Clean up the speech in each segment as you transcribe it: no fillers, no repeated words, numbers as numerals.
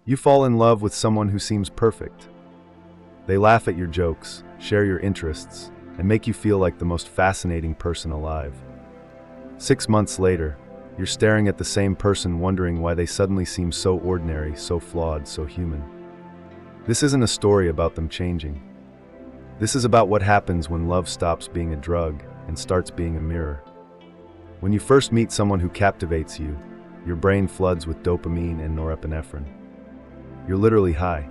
You fall in love with someone who seems perfect. They laugh at your jokes, share your interests, and make you feel like the most fascinating person alive. 6 months later, you're staring at the same person wondering why they suddenly seem so ordinary, so flawed, so human. This isn't a story about them changing. This is about what happens when love stops being a drug and starts being a mirror. When you first meet someone who captivates you, your brain floods with dopamine and norepinephrine. You're literally high.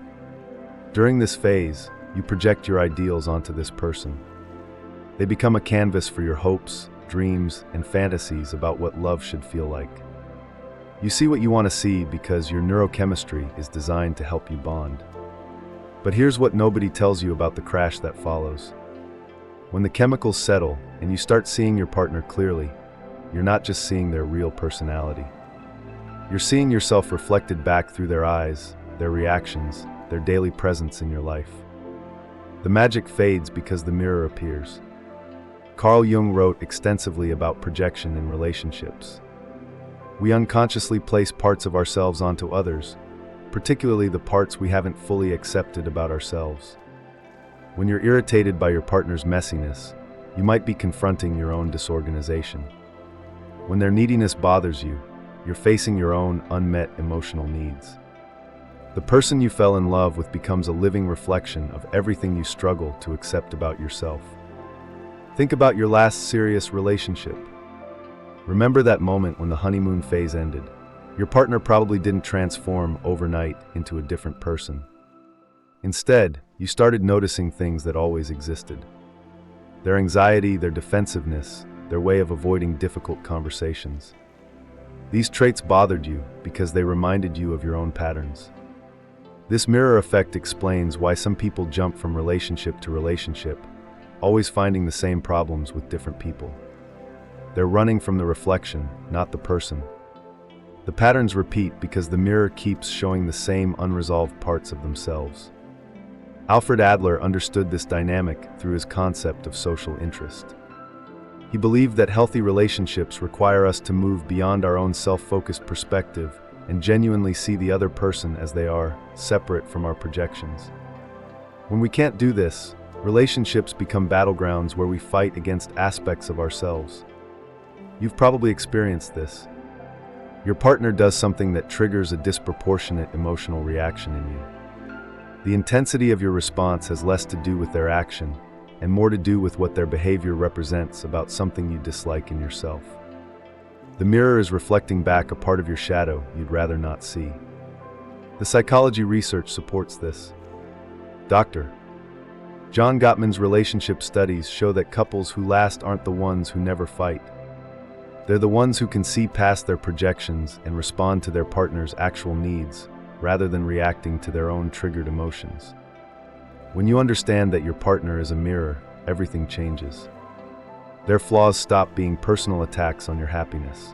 During this phase, you project your ideals onto this person. They become a canvas for your hopes, dreams, and fantasies about what love should feel like. You see what you want to see because your neurochemistry is designed to help you bond. But here's what nobody tells you about the crash that follows. When the chemicals settle and you start seeing your partner clearly, you're not just seeing their real personality. You're seeing yourself reflected back through their eyes, their reactions, their daily presence in your life. The magic fades because the mirror appears. Carl Jung wrote extensively about projection in relationships. We unconsciously place parts of ourselves onto others, particularly the parts we haven't fully accepted about ourselves. When you're irritated by your partner's messiness, you might be confronting your own disorganization. When their neediness bothers you, you're facing your own unmet emotional needs. The person you fell in love with becomes a living reflection of everything you struggle to accept about yourself. Think about your last serious relationship. Remember that moment when the honeymoon phase ended. Your partner probably didn't transform overnight into a different person. Instead, you started noticing things that always existed. Their anxiety, their defensiveness, their way of avoiding difficult conversations. These traits bothered you because they reminded you of your own patterns. This mirror effect explains why some people jump from relationship to relationship, always finding the same problems with different people. They're running from the reflection, not the person. The patterns repeat because the mirror keeps showing the same unresolved parts of themselves. Alfred Adler understood this dynamic through his concept of social interest. He believed that healthy relationships require us to move beyond our own self-focused perspective and genuinely see the other person as they are, separate from our projections. When we can't do this, relationships become battlegrounds where we fight against aspects of ourselves. You've probably experienced this. Your partner does something that triggers a disproportionate emotional reaction in you. The intensity of your response has less to do with their action and more to do with what their behavior represents about something you dislike in yourself. The mirror is reflecting back a part of your shadow you'd rather not see. The psychology research supports this. Dr. John Gottman's relationship studies show that couples who last aren't the ones who never fight. They're the ones who can see past their projections and respond to their partner's actual needs, rather than reacting to their own triggered emotions. When you understand that your partner is a mirror, everything changes. Their flaws stop being personal attacks on your happiness.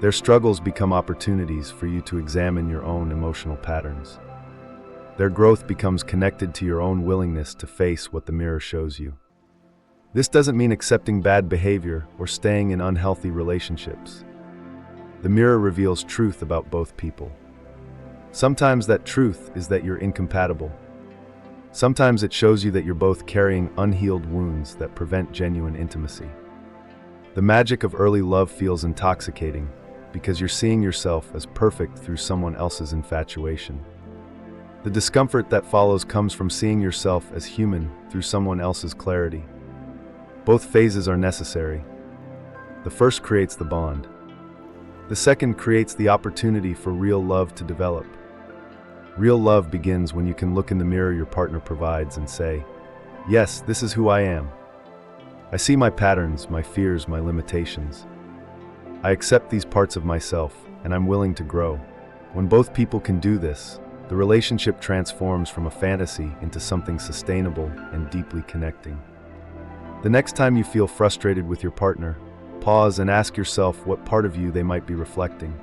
Their struggles become opportunities for you to examine your own emotional patterns. Their growth becomes connected to your own willingness to face what the mirror shows you. This doesn't mean accepting bad behavior or staying in unhealthy relationships. The mirror reveals truth about both people. Sometimes that truth is that you're incompatible. Sometimes it shows you that you're both carrying unhealed wounds that prevent genuine intimacy. The magic of early love feels intoxicating because you're seeing yourself as perfect through someone else's infatuation. The discomfort that follows comes from seeing yourself as human through someone else's clarity. Both phases are necessary. The first creates the bond. The second creates the opportunity for real love to develop. Real love begins when you can look in the mirror your partner provides and say, "Yes, this is who I am. I see my patterns, my fears, my limitations. I accept these parts of myself, and I'm willing to grow." When both people can do this, the relationship transforms from a fantasy into something sustainable and deeply connecting. The next time you feel frustrated with your partner, pause and ask yourself what part of you they might be reflecting.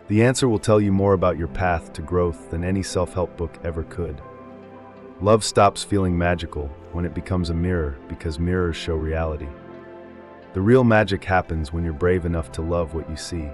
The answer will tell you more about your path to growth than any self-help book ever could. Love stops feeling magical when it becomes a mirror because mirrors show reality. The real magic happens when you're brave enough to love what you see.